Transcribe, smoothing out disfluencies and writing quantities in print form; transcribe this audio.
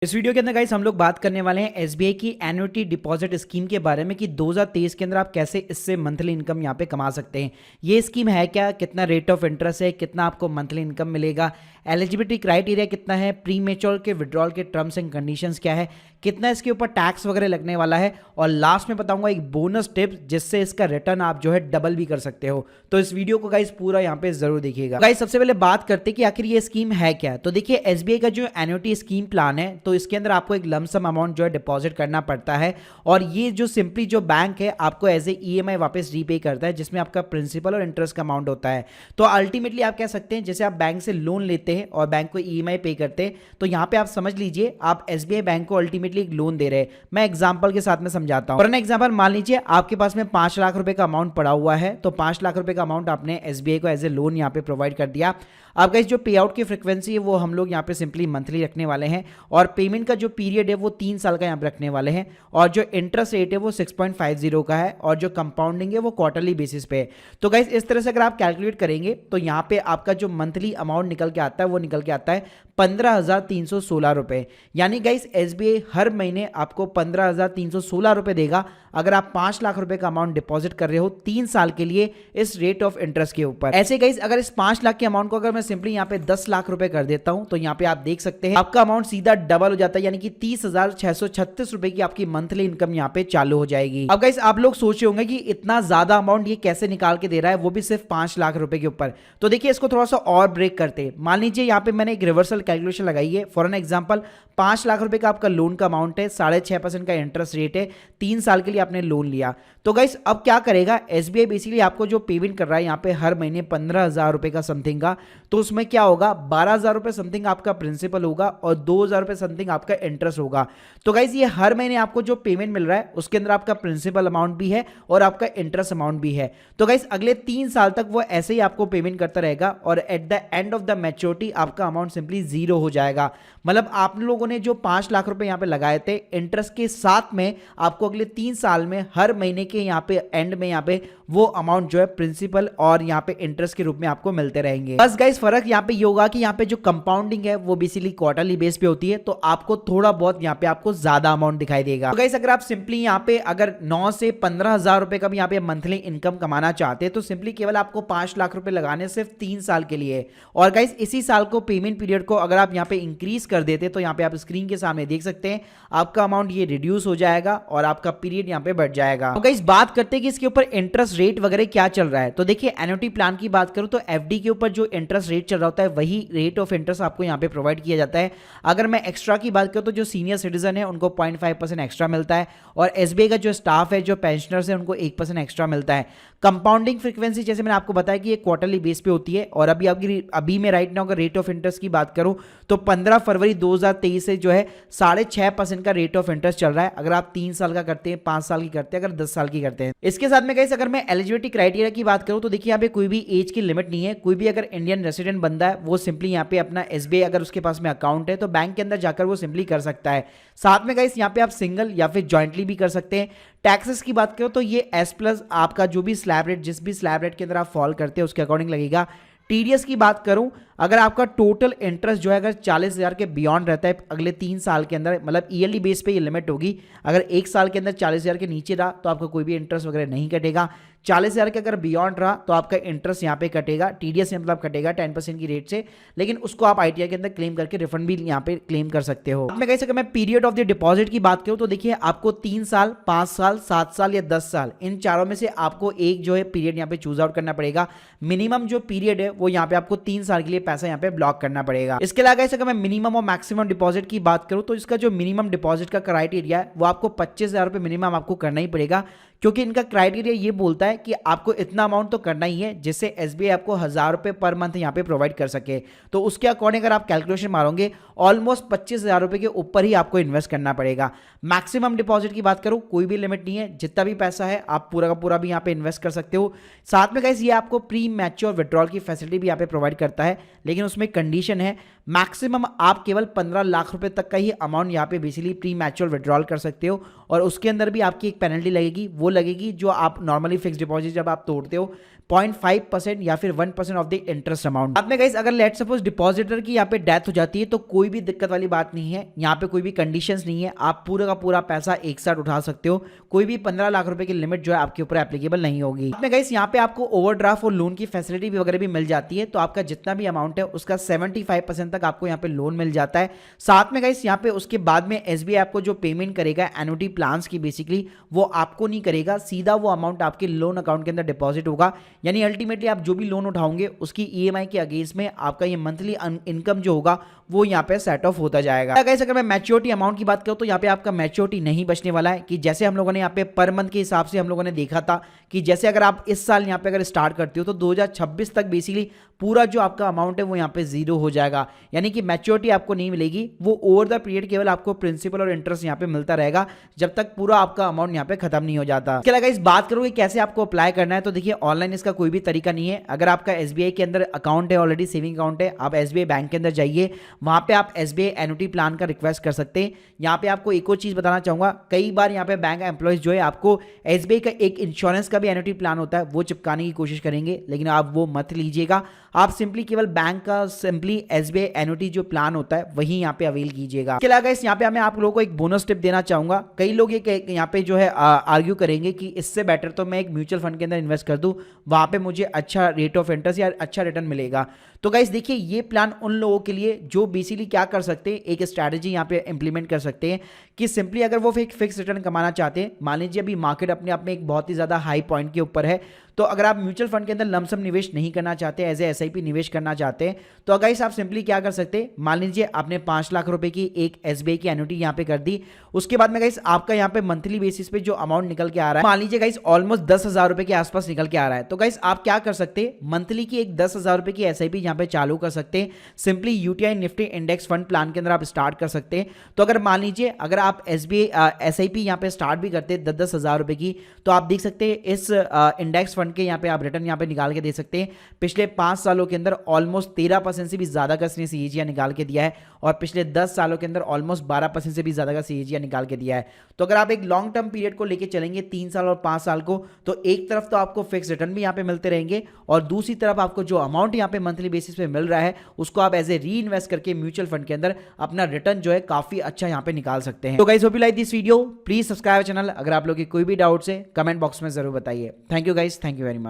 इस वीडियो के अंदर गाइस हम लोग बात करने वाले हैं एसबीआई की एन्युटी डिपॉजिट स्कीम के बारे में कि 2023 के अंदर आप कैसे इससे मंथली इनकम यहाँ पे कमा सकते हैं। ये स्कीम है क्या, कितना रेट ऑफ इंटरेस्ट है, कितना आपको मंथली इनकम मिलेगा, एलिजिबिलिटी क्राइटेरिया कितना है, प्री मेच्योर के विड्रॉल के टर्म्स एंड कंडीशंस क्या है, कितना इसके ऊपर टैक्स वगैरह लगने वाला है, और लास्ट में बताऊंगा एक बोनस टिप जिससे इसका रिटर्न आप जो है डबल भी कर सकते हो। तो इस वीडियो को गाइस पूरा यहाँ पे जरूर देखिएगा। गाइस सबसे पहले बात करते हैं कि आखिर ये स्कीम है क्या। तो देखिए एसबीआई का जो एन्युटी स्कीम प्लान है तो इसके अंदर आपको एक लमसम अमाउंट जो है डिपॉजिट करना पड़ता है, और ये जो सिंपली जो बैंक है आपको एज ए ईएमआई वापस रीपे करता है जिसमें आपका प्रिंसिपल और इंटरेस्ट का अमाउंट होता है। तो अल्टीमेटली आप कह सकते हैं जैसे आप बैंक से लोन लेते हैं और बैंक को ईएमआई पे करते हैं, तो यहाँ पे आप समझ लीजिए आप एसबीआई बैंक को अल्टीमेटली एक लोन दे रहे हैं। मैं एग्जांपल के साथ में समझाता हूं। फॉर एन एग्जांपल मान लीजिए आपके पास में 5 लाख रुपए का अमाउंट पड़ा हुआ है, तो 5 लाख रुपए का अमाउंट आपने एसबीआई को एज ए लोन यहाँ पे प्रोवाइड कर दिया। अब गाइस जो पे आउट की फ्रीक्वेंसी है वो हम लोग यहाँ पे सिंपली मंथली रखने वाले हैं, और पेमेंट का जो पीरियड है वो 3 साल का यहाँ पे रखने वाले हैं, और जो इंटरेस्ट रेट है वो 6.50 का है, और जो कंपाउंडिंग है वो क्वार्टरली बेसिस पे है। तो गाइस इस तरह से अगर आप कैलकुलेट करेंगे तो यहाँ पे आपका जो मंथली अमाउंट निकल के आता है वो निकल के आता है 15,316 रुपए। यानी गाइस एसबीआई हर महीने आपको 15,316 रुपए देगा अगर आप 5 लाख रुपए का अमाउंट डिपॉजिट कर रहे हो 3 साल के लिए इस रेट ऑफ इंटरेस्ट के ऊपर। ऐसे गाइस अगर इस 5 लाख के अमाउंट को अगर मैं सिंपली यहाँ पे 10 लाख रुपए कर देता हूं तो यहाँ पे आप देख सकते हैं आपका अमाउंट सीधा डबल हो जाता है, यानी कि 30,636 रुपए की आपकी मंथली इनकम यहाँ पे चालू हो जाएगी। अब गाइस आप लोग सोच रहे होंगे कि इतना ज्यादा अमाउंट ये कैसे निकाल के दे रहा है, वो भी सिर्फ 5 लाख रुपए के ऊपर। तो देखिए इसको थोड़ा सा और ब्रेक करते हैं। मान लीजिए यहाँ पे मैंने एक रिवर्सल कैलकुलेशन लगाई है। फॉर एन एग्जांपल 5 लाख रुपए का आपका लोन का अमाउंट है, 6.5% का इंटरेस्ट रेट है, 3 साल के लिए आपने लोन लिया। तो गाइस अब क्या करेगा एसबीआई, बेसिकली आपको जो पेमेंट कर रहा है यहाँ पे हर महीने 15,000 रुपए का समथिंग का, तो उसमें क्या होगा 12,000 रुपए समथिंग आपका प्रिंसिपल होगा और 2,000 रुपए समथिंग आपका इंटरेस्ट होगा। तो गाइस ये हर महीने आपको जो पेमेंट मिल रहा है उसके अंदर आपका प्रिंसिपल अमाउंट भी है और आपका इंटरेस्ट अमाउंट भी है। तो गाइस अगले 3 साल तक वो ऐसे ही आपको पेमेंट करता रहेगा, और at the end of the maturity आपका अमाउंट सिंपली जीरो हो जाएगा। मतलब आप लोगों ने जो 5 लाख रुपए यहाँ पे लगाए थे इंटरेस्ट के साथ में, आपको अगले 3 साल में हर महीने के यहाँ पे एंड में यहाँ पे वो अमाउंट जो है प्रिंसिपल और यहाँ पे इंटरेस्ट के रूप में आपको मिलते रहेंगे। बस गाइस फर्क यहाँ पे ये होगा कि यहाँ पे जो कंपाउंडिंग है वो बेसिकली क्वार्टरली बेस पे होती है, तो आपको थोड़ा बहुत यहाँ पे आपको ज्यादा अमाउंट दिखाई देगा। तो गाइस अगर आप सिंपली यहाँ पे अगर 9 से 15,000 रुपए का भी यहाँ पे मंथली इनकम कमाना चाहते हैं तो सिंपली केवल आपको 5 लाख रुपए लगाने सिर्फ 3 साल के लिए। और गाइस इसी साल को पेमेंट पीरियड को अगर आप यहाँ पे इंक्रीज कर देते तो यहाँ पे आप स्क्रीन के सामने देख सकते हैं आपका अमाउंट ये रिड्यूस हो जाएगा और आपका पीरियड यहाँ पे बढ़ जाएगा। तो गाइस बात करते हैं कि इसके ऊपर इंटरेस्ट रेट वगैरह क्या चल रहा है। तो देखिए एन्युटी प्लान की बात करूं तो एफडी के ऊपर जो इंटरेस्ट रेट चल रहा होता है वही रेट ऑफ इंटरेस्ट आपको यहाँ पे प्रोवाइड किया जाता है। अगर मैं एक्स्ट्रा की बात करूं तो जो सीनियर सिटीजन है उनको 0.5% एक्स्ट्रा मिलता है, और एसबीआई का जो स्टाफ है जो पेंशनर्स है उनको 1% एक्स्ट्रा मिलता है। कंपाउंडिंग फ्रीक्वेंसी जैसे मैंने आपको बताया कि ये क्वार्टरली बेस पे होती है, और अभी मैं राइट नाउ अगर रेट ऑफ इंटरेस्ट की बात करूं तो 15 फरवरी 2023 से जो है 6.5% का रेट ऑफ इंटरेस्ट चल रहा है। अगर आप 3 साल का करते हैं, 5 साल की करते हैं, अगर 10 साल की करते हैं। इसके साथ में गाइस अगर मैं एलिजिबिलिटी क्राइटेरिया की बात करूं तो देखिए यहाँ पे कोई भी एज की लिमिट नहीं है। कोई भी अगर इंडियन रेसिडेंट बंदा है वो सिंपली यहाँ पे अपना एसबीआई अगर उसके पास में अकाउंट है तो बैंक के अंदर जाकर वो सिंपली कर सकता है। साथ में गाइस यहाँ पे आप सिंगल या फिर जॉइंटली भी कर सकते हैं। टैक्सेस की बात करो तो ये एस प्लस आपका जो भी स्लैब रेट, जिस भी स्लैब रेट के अंदर आप फॉल करते हैं उसके अकॉर्डिंग लगेगा। टीडीएस की बात करूं अगर आपका टोटल इंटरेस्ट जो है अगर 40,000 के बियॉन्ड रहता है अगले 3 साल के अंदर, मतलब ईयरली बेस पे ये लिमिट होगी। अगर 1 साल के अंदर 40,000 के नीचे रहा तो आपका कोई भी इंटरेस्ट वगैरह नहीं कटेगा। 40,000 के अगर बियॉन्ड रहा तो आपका इंटरेस्ट यहाँ पे कटेगा, टीडीएस मतलब कटेगा 10% की रेट से, लेकिन उसको आप आईटीआर के अंदर क्लेम करके रिफंड भी यहाँ पे क्लेम कर सकते हो। मैं कह सकता मैं पीरियड ऑफ द डिपॉजिट की बात करूँ तो देखिए आपको 3 साल, 5 साल, 7 साल या 10 साल इन चारों में से आपको एक जो है पीरियड यहाँ पे चूज आउट करना पड़ेगा। मिनिमम जो पीरियड है वो यहाँ पे आपको 3 साल के लिए पैसा यहाँ पे ब्लॉक करना पड़ेगा। इसके अलावा अगर मैं मिनिमम और मैक्सिमम डिपॉजिट की बात करूं तो इसका जो मिनिमम डिपॉजिट का क्राइटेरिया है वो आपको 25,000 रुपए मिनिमम आपको करना ही पड़ेगा, क्योंकि इनका क्राइटेरिया ये बोलता है कि आपको इतना अमाउंट तो करना ही है जिससे एसबीआई आपको 1,000 रुपए पर मंथ यहाँ पे प्रोवाइड कर सके। तो उसके अकॉर्डिंग अगर आप कैलकुलेशन मारोगे ऑलमोस्ट 25,000 रुपए के ऊपर ही आपको इन्वेस्ट करना पड़ेगा। मैक्सिमम डिपॉजिट की बात करूं कोई भी लिमिट नहीं है, जितना भी पैसा है आप पूरा का पूरा भी यहाँ पे इन्वेस्ट कर सकते हो। साथ में गाइस ये आपको प्री मैच्योर विड्रॉल की फैसिलिटी भी यहाँ पे प्रोवाइड करता है, लेकिन उसमें कंडीशन है मैक्सिमम आप केवल 15 लाख रुपए तक का ही अमाउंट यहाँ पे बेसिकली प्री मैच्योर विड्रॉल कर सकते हो, और उसके अंदर भी आपकी एक पेनल्टी लगेगी, वो लगेगी जो आप नॉर्मली फिक्स डिपॉजिट जब आप तोड़ते हो 0.5% या फिर 1% ऑफ द इंटरेस्ट अमाउंट। बाद में गाइस अगर लेट सपोज डिपॉजिटर की यहाँ पे डेथ हो जाती है तो कोई भी दिक्कत वाली बात नहीं है, यहाँ पे कोई भी कंडीशंस नहीं है, आप पूरा का पूरा पैसा एक साथ उठा सकते हो, कोई भी 15 लाख रुपए की लिमिट जो है आपके ऊपर एप्लीकेबल नहीं होगी। बाद में गाइस यहाँ पे आपको ओवरड्राफ्ट और लोन की फैसिलिटी भी वगैरह भी मिल जाती है, तो आपका जितना भी अमाउंट है उसका 75% तक आपको यहाँ पे लोन मिल जाता है। साथ में गाइस यहाँ पे उसके बाद में एसबीआई आपको जो पेमेंट करेगा एन्युटी प्लान्स की बेसिकली वो आपको नहीं करेगा, सीधा वो अमाउंट आपके लोन अकाउंट के अंदर डिपॉजिट होगा। यानी अल्टीमेटली आप जो भी लोन उठाओगे उसकी ईएमआई के अगेंस्ट में आपका ये मंथली इनकम जो होगा वो यहाँ पे सेट ऑफ होता जाएगा। गाइस अगर मैं मैच्योरिटी अमाउंट की बात करूं तो यहाँ पे आपका मैच्योरिटी नहीं बचने वाला है, कि जैसे हम लोगों ने यहाँ पे पर मंथ के हिसाब से हम लोगों ने देखा था कि जैसे अगर आप इस साल यहाँ पे अगर स्टार्ट करते हो तो 2026 तक बेसिकली पूरा जो आपका अमाउंट है वो यहाँ पे जीरो हो जाएगा, यानी कि मैच्योरिटी आपको नहीं मिलेगी, वो ओवर द पीरियड केवल आपको प्रिंसिपल और इंटरेस्ट यहाँ पे मिलता रहेगा जब तक पूरा आपका अमाउंट यहाँ पे खत्म नहीं हो जाता। इसके अलावा इस बात करोगे कैसे आपको अप्लाई करना है, तो देखिए ऑनलाइन इसका कोई भी तरीका नहीं है। अगर आपका एसबीआई के अंदर अकाउंट है, ऑलरेडी सेविंग अकाउंट है, आप एसबीआई बैंक के अंदर जाइए, वहां पे आप एसबीआई एन्युटी प्लान का रिक्वेस्ट कर सकते हैं। यहाँ पे आपको एक और चीज बताना चाहूंगा, कई बार यहाँ पे बैंक एम्प्लॉयज जो है आपको एसबीआई का एक इंश्योरेंस का भी एन्युटी प्लान होता है वो चिपकाने की कोशिश करेंगे, लेकिन आप वो मत लीजिएगा। आप सिंपली केवल बैंक का सिंपली एसबीआई एन्युटी जो प्लान होता है वही यहाँ पे अवेल कीजिएगा। इसके अलावा यहाँ पे मैं आप लोगों को एक बोनस टिप देना चाहूंगा। कई लोग ये यहाँ पे जो है आर्ग्यू करेंगे कि इससे बेटर तो मैं एक म्यूचुअल फंड के अंदर इन्वेस्ट कर दूं, वहां पे मुझे अच्छा रेट ऑफ इंटरेस्ट या अच्छा रिटर्न मिलेगा। तो गाइस देखिए ये प्लान उन लोगों के लिए जो बेसिकली क्या कर सकते हैं, एक स्ट्रैटेजी यहाँ पे इंप्लीमेंट कर सकते हैं कि सिंपली अगर वो एक फिक्स रिटर्न कमाना चाहते हैं, मान लीजिए अभी मार्केट अपने आप में एक बहुत ही ज्यादा हाई पॉइंट के ऊपर है, तो अगर आप म्यूचुअल फंड के अंदर लमसम निवेश नहीं करना चाहते, एज ए एसआईपी निवेश करना चाहते हैं, तो गाइस आप सिंपली क्या कर सकते हैं, मान लीजिए आपने 5 लाख रुपए की एक एसबीआई की एन्युटी यहाँ पे कर दी, उसके बाद में गाइस आपका यहाँ पे मंथली बेसिस पे जो अमाउंट निकल के आ रहा है, मान लीजिए गाइस ऑलमोस्ट 10,000 रुपए के आसपास निकल के आ रहा है, तो गाइस आप क्या कर सकते हैं, मंथली की एक 10,000 रुपए की एसआईपी यहाँ पे चालू कर सकते हैं। Simply UTI Nifty index fund plan के अंदर आप स्टार्ट कर सकते हैं। तो अगर मान लीजिए अगर आप एसबीआई एसआईपी यहाँ पे स्टार्ट भी करते हैं 10,000 रुपए की, तो आप देख सकते हैं इस इंडेक्स फंड के यहाँ पे आप रिटर्न यहाँ पे निकाल के दे सकते हैं। पिछले 5 सालों के अंदर ऑलमोस्ट 13% से भी ज्यादा का सीएजीआर निकाल के दिया है, और पिछले 10 सालों के अंदर ऑलमोस्ट 12% से भी ज्यादा का सीएजीआर निकाल के दिया है। तो अगर आप एक लॉन्ग टर्म पीरियड को लेके चलेंगे 3 साल और 5 साल को, तो एक तरफ तो आपको फिक्स रिटर्न भी यहाँ पे मिलते रहेंगे, और दूसरी तरफ आपको जो अमाउंट यहाँ पे मंथली बेसिस पे मिल रहा है उसको आप एज ए री इन्वेस्ट करके म्यूचुअल फंड के अंदर अपना रिटर्न जो है काफी अच्छा यहाँ पे निकाल सकते हैं। तो guys hope you like this video, please subscribe channel. अगर आप लोग की कोई भी डाउट्स है कमेंट बॉक्स में जरूर बताइए। Thank you guys, thank you very much.